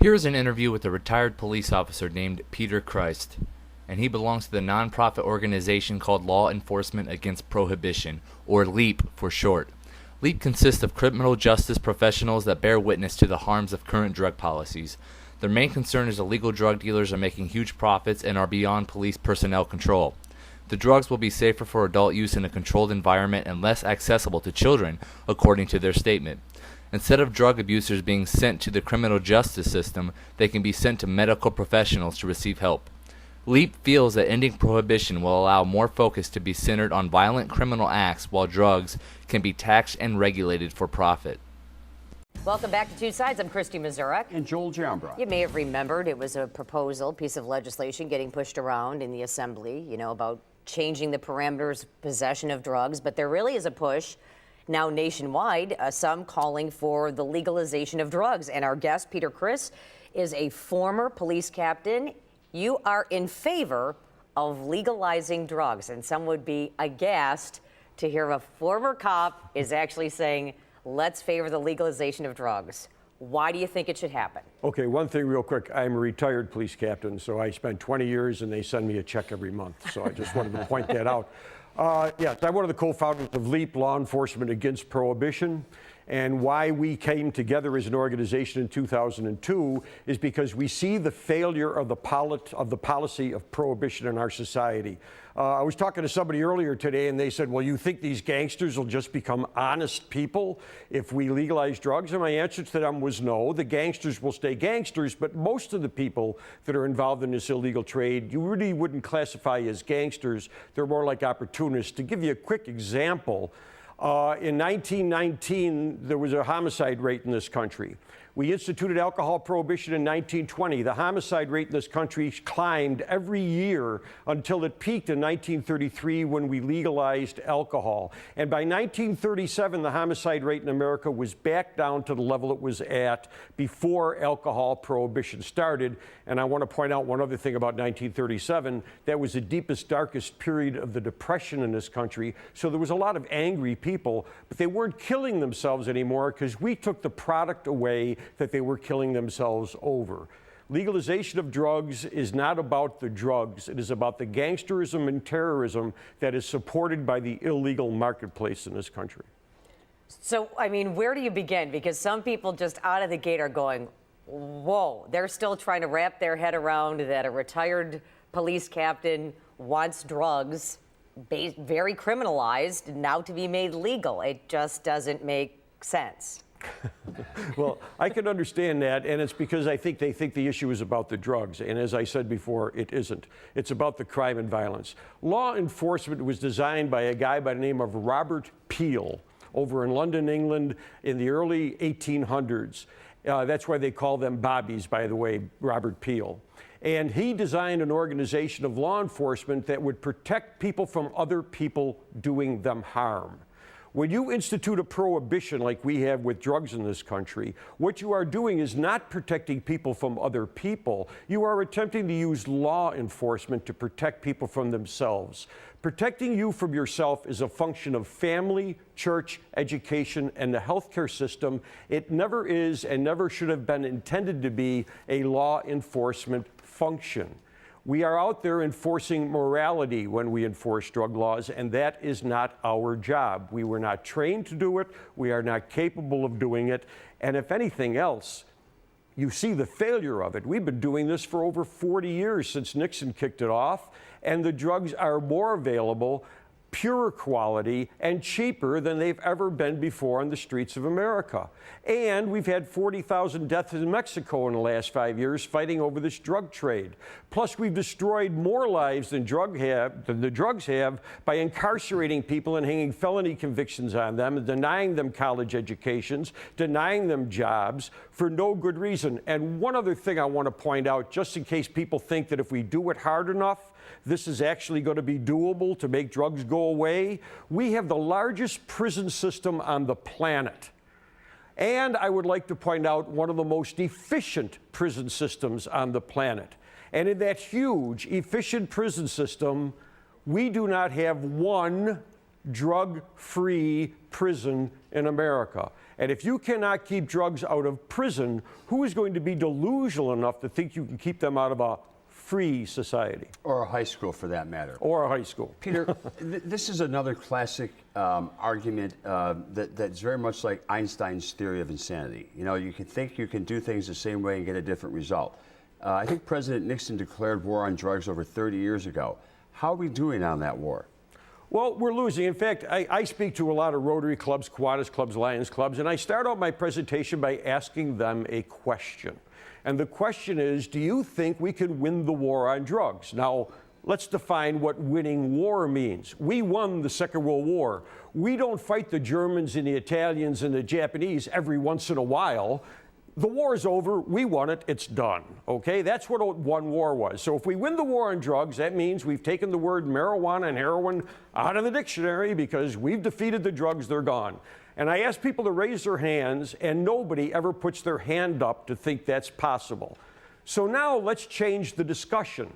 Here is an interview with a retired police officer named Peter Christ, and he belongs to the nonprofit organization called Law Enforcement Against Prohibition, or LEAP for short. LEAP consists of criminal justice professionals that bear witness to the harms of current drug policies. Their main concern is illegal drug dealers are making huge profits and are beyond police personnel control. The drugs will be safer for adult use in a controlled environment and less accessible to children, according to their statement. Instead of drug abusers being sent to the criminal justice system, they can be sent to medical professionals to receive help. LEAP feels that ending prohibition will allow more focus to be centered on violent criminal acts while drugs can be taxed and regulated for profit. Welcome back to Two Sides. I'm Christy Mazurek. And Joel Jambra. You may have remembered it was a proposal, piece of legislation getting pushed around in the assembly, about changing the parameters of possession of drugs. But there really is a push now nationwide, some calling for the legalization of drugs. And our guest, Peter Christ, is a former police captain. You are in favor of legalizing drugs, and some would be aghast to hear a former cop is actually saying, let's favor the legalization of drugs. Why do you think it should happen? Okay, one thing real quick. I'm a retired police captain, so I spent 20 years and they send me a check every month. So I just wanted to point that out. Yes, I'm one of the co-founders of LEAP, Law Enforcement Against Prohibition. And why we came together as an organization in 2002 is because we see the failure of the policy of prohibition in our society. I was talking to somebody earlier today and they said, well, you think these gangsters will just become honest people if we legalize drugs? And my answer to them was no. The gangsters will stay gangsters, but most of the people that are involved in this illegal trade, you really wouldn't classify as gangsters. They're more like opportunists. To give you a quick example, in 1919, there was a homicide rate in this country. We instituted alcohol prohibition in 1920. The homicide rate in this country climbed every year until it peaked in 1933 when we legalized alcohol. And by 1937, the homicide rate in America was back down to the level it was at before alcohol prohibition started. And I want to point out one other thing about 1937. That was the deepest, darkest period of the Depression in this country. So there was a lot of angry people, but they weren't killing themselves anymore because we took the product away that they were killing themselves over. Legalization of drugs is not about the drugs. It is about the gangsterism and terrorism that is supported by the illegal marketplace in this country. So, where do you begin? Because some people just out of the gate are going, whoa, they're still trying to wrap their head around that a retired police captain wants drugs very criminalized now to be made legal. It just doesn't make sense. Well, I can understand that, and it's because I think they think the issue is about the drugs. And as I said before, it isn't. It's about the crime and violence. Law enforcement was designed by a guy by the name of Robert Peel over in London, England in the early 1800s. That's why they call them bobbies, by the way, Robert Peel. And he designed an organization of law enforcement that would protect people from other people doing them harm. When you institute a prohibition like we have with drugs in this country, what you are doing is not protecting people from other people. You are attempting to use law enforcement to protect people from themselves. Protecting you from yourself is a function of family, church, education, and the healthcare system. It never is and never should have been intended to be a law enforcement function. We are out there enforcing morality when we enforce drug laws, and that is not our job. We were not trained to do it. We are not capable of doing it. And if anything else, you see the failure of it. We've been doing this for over 40 years since Nixon kicked it off, and the drugs are more available, pure quality, and cheaper than they've ever been before on the streets of America. And we've had 40,000 deaths in Mexico in the last 5 years fighting over this drug trade. Plus, we've destroyed more lives than the drugs have by incarcerating people and hanging felony convictions on them and denying them college educations, denying them jobs for no good reason. And one other thing I want to point out, just in case people think that if we do it hard enough, this is actually going to be doable to make drugs go away. We have the largest prison system on the planet. And I would like to point out one of the most efficient prison systems on the planet. And in that huge, efficient prison system, we do not have one drug-free prison in America. And if you cannot keep drugs out of prison, who is going to be delusional enough to think you can keep them out of a free society? Or a high school, for that matter. Or a high school. Peter, this is another classic argument that's very much like Einstein's theory of insanity. You know, you can think you can do things the same way and get a different result. I think President Nixon declared war on drugs over 30 years ago. How are we doing on that war? Well, we're losing. In fact, I speak to a lot of Rotary clubs, Kiwanis clubs, Lions clubs, and I start out my presentation by asking them a question. And the question is, do you think we can win the war on drugs? Now, let's define what winning war means. We won the Second World War. We don't fight the Germans and the Italians and the Japanese every once in a while. The war is over, we won it, it's done, okay? That's what one war was. So if we win the war on drugs, that means we've taken the word marijuana and heroin out of the dictionary because we've defeated the drugs, they're gone. And I ask people to raise their hands, and nobody ever puts their hand up to think that's possible. So now let's change the discussion.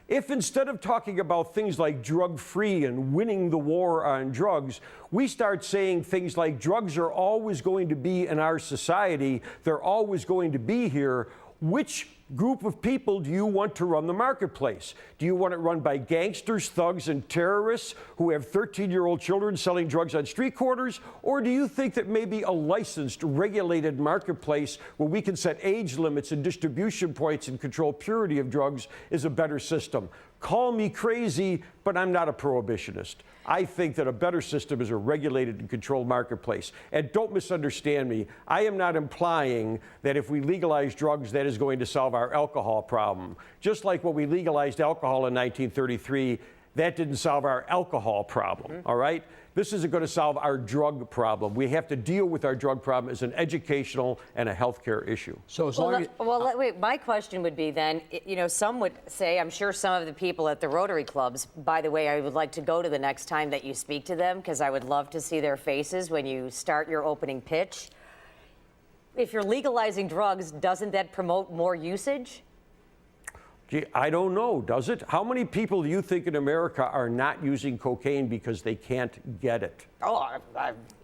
If instead of talking about things like drug-free and winning the war on drugs, we start saying things like drugs are always going to be in our society, they're always going to be here, which group of people do you want to run the marketplace? Do you want it run by gangsters, thugs, and terrorists who have 13-year-old children selling drugs on street corners? Or do you think that maybe a licensed, regulated marketplace where we can set age limits and distribution points and control purity of drugs is a better system? Call me crazy, but I'm not a prohibitionist. I think that a better system is a regulated and controlled marketplace. And don't misunderstand me. I am not implying that if we legalize drugs, that is going to solve our alcohol problem. Just like when we legalized alcohol in 1933, that didn't solve our alcohol problem, all right? This isn't going to solve our drug problem. We have to deal with our drug problem as an educational and a healthcare issue. So as long as... Wait, my question would be then, you know, some would say, I'm sure some of the people at the Rotary clubs, by the way, I would like to go to the next time that you speak to them because I would love to see their faces when you start your opening pitch. If you're legalizing drugs, doesn't that promote more usage? Gee, I don't know, does it? How many people do you think in America are not using cocaine because they can't get it? Oh,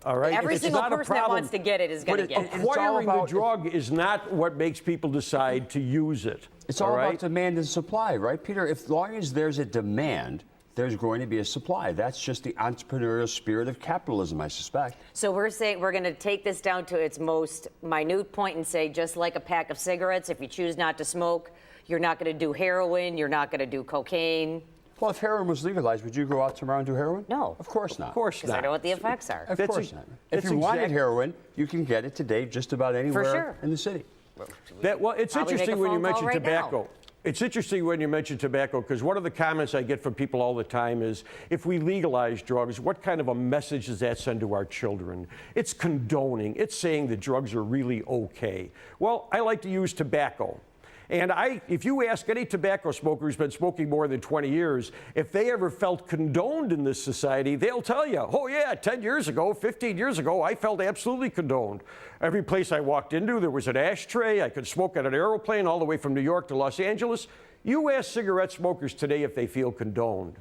All right? every It's single not a person that problem. wants to get it is going to get it. Acquiring the drug is not what makes people decide to use it. It's all right? about demand and supply, right, Peter? As long as there's a demand, there's going to be a supply. That's just the entrepreneurial spirit of capitalism, I suspect. So we're saying we're going to take this down to its most minute point and say, just like a pack of cigarettes, if you choose not to smoke, you're not going to do heroin, you're not going to do cocaine. Well, if heroin was legalized, would you go out tomorrow and do heroin? No. Of course not. Of course Because I not. know what the effects are. Of course not. If that's you wanted exact- heroin, you can get it today just about anywhere sure. in the city. Well, it's Probably make a interesting when you phone call mention right tobacco. now. It's interesting when you mention tobacco because one of the comments I get from people all the time is, if we legalize drugs, what kind of a message does that send to our children? It's condoning. It's saying that drugs are really okay. Well, I like to use tobacco. And if you ask any tobacco smoker who's been smoking more than 20 years, if they ever felt condoned in this society, they'll tell you, oh yeah, 10 years ago, 15 years ago, I felt absolutely condoned. Every place I walked into, there was an ashtray. I could smoke on an airplane all the way from New York to Los Angeles. You ask cigarette smokers today if they feel condoned,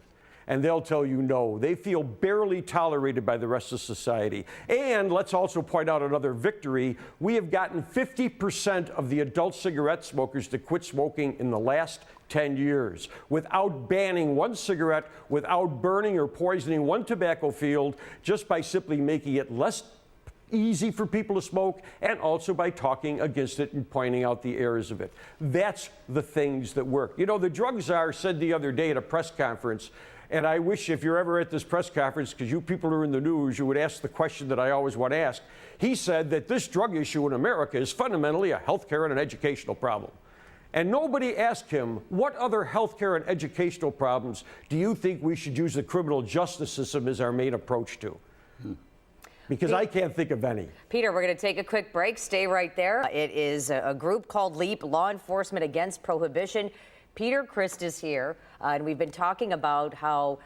and they'll tell you no. They feel barely tolerated by the rest of society. And let's also point out another victory. We have gotten 50% of the adult cigarette smokers to quit smoking in the last 10 years without banning one cigarette, without burning or poisoning one tobacco field, just by simply making it less easy for people to smoke, and also by talking against it and pointing out the errors of it. That's the things that work. You know, the drug czar said the other day at a press conference, and I wish if you're ever at this press conference, because you people are in the news, you would ask the question that I always want to ask. He said that this drug issue in America is fundamentally a healthcare and an educational problem. And nobody asked him, what other healthcare and educational problems do you think we should use the criminal justice system as our main approach to? Because I can't think of any. Peter, we're going to take a quick break. Stay right there. It is a group called LEAP, Law Enforcement Against Prohibition. Peter Christ is here, and we've been talking about how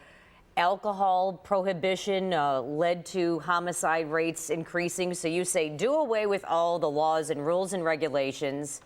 alcohol prohibition led to homicide rates increasing. So you say do away with all the laws and rules and regulations.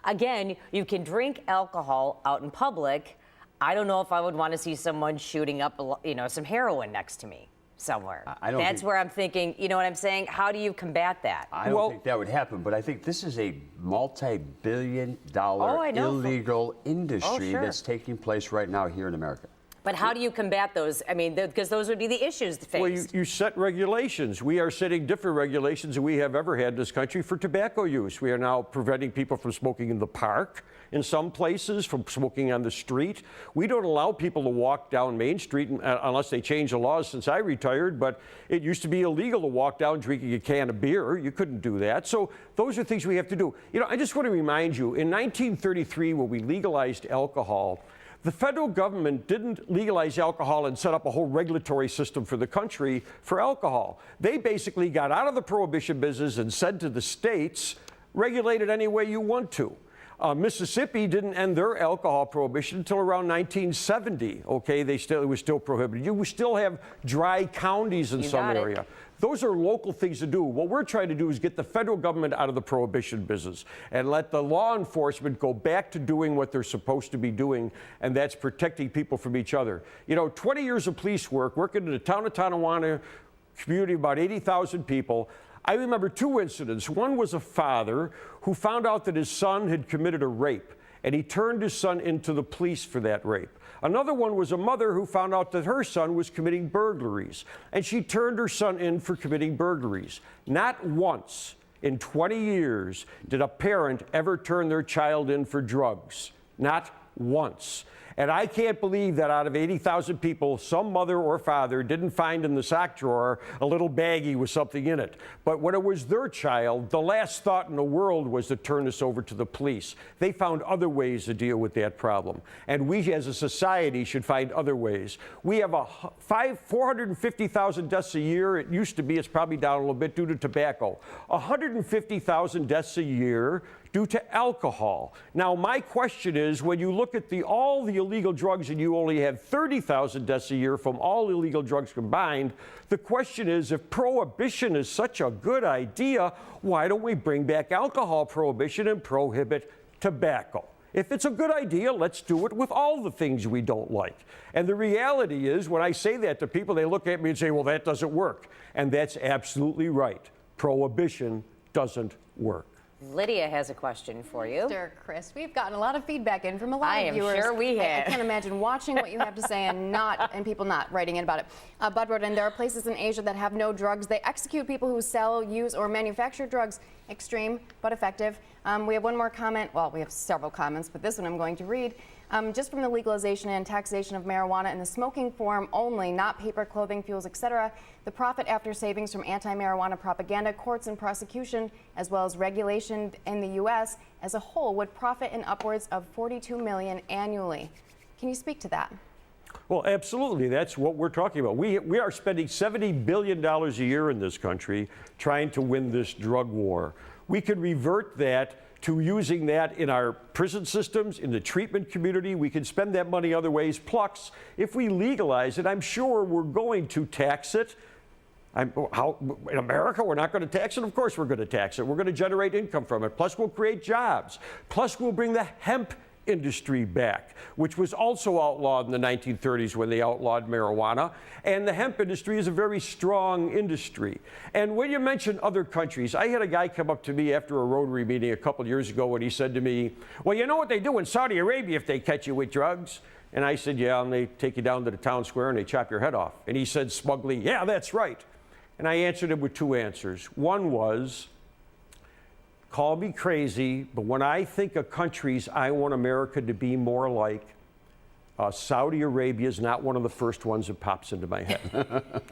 Again, you can drink alcohol out in public. I don't know if I would want to see someone shooting up, some heroin next to me. somewhere. I don't That's think- where I'm thinking, you know what I'm saying? How do you combat that? I don't think that would happen, but I think this is a multi-billion-dollar Oh, I know. illegal industry sure. that's taking place right now here in America. But how do you combat those? I mean, because those would be the issues faced. Well, you set regulations. We are setting different regulations than we have ever had in this country for tobacco use. We are now preventing people from smoking in the park in some places, from smoking on the street. We don't allow people to walk down Main Street unless they change the laws since I retired, but it used to be illegal to walk down drinking a can of beer. You couldn't do that. So those are things we have to do. You know, I just want to remind you, in 1933, when we legalized alcohol, the federal government didn't legalize alcohol and set up a whole regulatory system for the country for alcohol. They basically got out of the prohibition business and said to the states, regulate it any way you want to. Mississippi didn't end their alcohol prohibition until around 1970. Okay, it was still prohibited. You still have dry counties in some area. Those are local things to do. What we're trying to do is get the federal government out of the prohibition business and let the law enforcement go back to doing what they're supposed to be doing, and that's protecting people from each other. You know, 20 years of police work, working in the town of Tonawanda, community of about 80,000 people. I remember two incidents. One was a father who found out that his son had committed a rape, and he turned his son into the police for that rape. Another one was a mother who found out that her son was committing burglaries, and she turned her son in for committing burglaries. Not once in 20 years did a parent ever turn their child in for drugs. Not once. And I can't believe that out of 80,000 people, some mother or father didn't find in the sock drawer a little baggie with something in it. But when it was their child, the last thought in the world was to turn this over to the police. They found other ways to deal with that problem. And we as a society should find other ways. We have 450,000 deaths a year. It used to be, it's probably down a little bit due to tobacco. 150,000 deaths a year due to alcohol. Now, my question is, when you look at all the illegal drugs and you only have 30,000 deaths a year from all illegal drugs combined, the question is, if prohibition is such a good idea, why don't we bring back alcohol prohibition and prohibit tobacco? If it's a good idea, let's do it with all the things we don't like. And the reality is, when I say that to people, they look at me and say, well, that doesn't work. And that's absolutely right. Prohibition doesn't work. Lydia has a question for you. Mr. Chris, we've gotten a lot of feedback in from a lot of viewers. I am sure we have. I can't imagine watching what you have to say and people not writing in about it. Bud wrote in, there are places in Asia that have no drugs. They execute people who sell, use, or manufacture drugs. Extreme, but effective. We have one more comment. Well, we have several comments, but this one I'm going to read. Just from the legalization and taxation of marijuana in the smoking form only, not paper, clothing, fuels, etc., the profit after savings from anti-marijuana propaganda, courts, and prosecution, as well as regulation in the U.S. as a whole, would profit in upwards of $42 million annually. Can you speak to that? Well, absolutely. That's what we're talking about. We are spending $70 billion a year in this country trying to win this drug war. We could revert that to using that in our prison systems, in the treatment community. We can spend that money other ways. Plus, if we legalize it, I'm sure we're going to tax it. In America, we're not going to tax it? Of course we're going to tax it. We're going to generate income from it. Plus, we'll create jobs. Plus, we'll bring the hemp industry back, which was also outlawed in the 1930s when they outlawed marijuana. And the hemp industry is a very strong industry. And when you mention other countries, I had a guy come up to me after a Rotary meeting a couple years ago and he said to me, well, you know what they do in Saudi Arabia if they catch you with drugs? And I said, yeah, and they take you down to the town square and they chop your head off. And he said smugly, yeah, that's right. And I answered him with two answers. One was, call me crazy, but when I think of countries I want America to be more like, Saudi Arabia is not one of the first ones that pops into my head.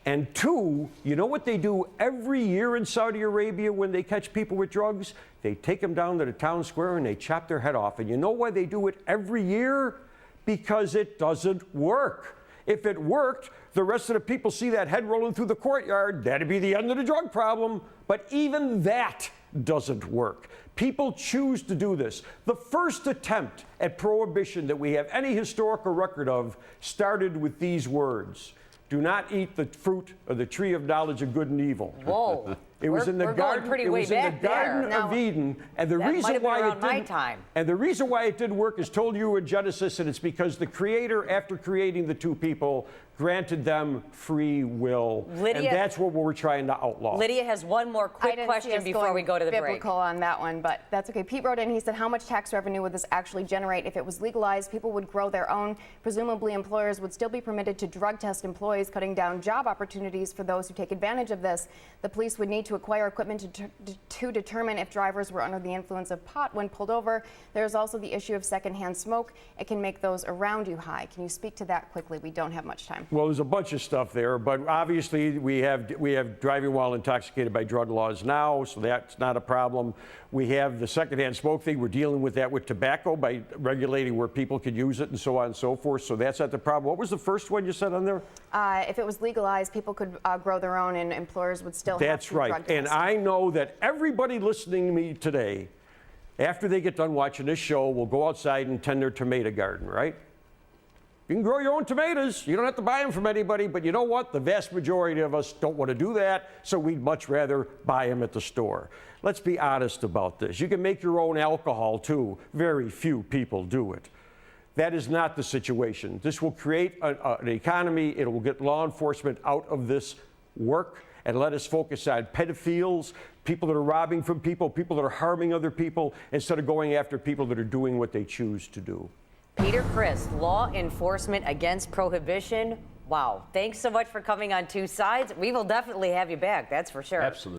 And two, you know what they do every year in Saudi Arabia when they catch people with drugs? They take them down to the town square and they chop their head off. And you know why they do it every year? Because it doesn't work. If it worked, the rest of the people see that head rolling through the courtyard, that'd be the end of the drug problem. But even that doesn't work. People choose to do this. The first attempt at prohibition that we have any historical record of started with these words: do not eat the fruit of the tree of knowledge of good and evil. Whoa. It was in the garden. It was in the Garden of Eden, and the reason why it didn't. And the reason why it didn't work is told you in Genesis, and it's because the Creator, after creating the two people, granted them free will. Lydia- and that's what we're trying to outlaw. Lydia has one more I quick didn't see question us before going we go to the break. biblical on that one, but that's okay. Pete wrote in, he said, how much tax revenue would this actually generate? If it was legalized, people would grow their own. Presumably, employers would still be permitted to drug test employees, cutting down job opportunities for those who take advantage of this. The police would need to acquire equipment to determine if drivers were under the influence of pot when pulled over. There's also the issue of secondhand smoke. It can make those around you high. Can you speak to that quickly? We don't have much time. Well, there's a bunch of stuff there, but obviously we have driving while intoxicated by drug laws now, so that's not a problem. We have the secondhand smoke thing. We're dealing with that with tobacco by regulating where people could use it and so on and so forth. So that's not the problem. What was the first one you said on there? If it was legalized, people could grow their own, and employers would still have That's to right. drug test. And I know that everybody listening to me today, after they get done watching this show, will go outside and tend their tomato garden, right? You can grow your own tomatoes. You don't have to buy them from anybody. But you know what? The vast majority of us don't want to do that, so we'd much rather buy them at the store. Let's be honest about this. You can make your own alcohol, too. Very few people do it. That is not the situation. This will create an economy. It will get law enforcement out of this work and let us focus on pedophiles, people that are robbing from people, people that are harming other people, instead of going after people that are doing what they choose to do. Peter Christ, Law Enforcement Against Prohibition. Wow. Thanks so much for coming on Two Sides. We will definitely have you back, that's for sure. Absolutely.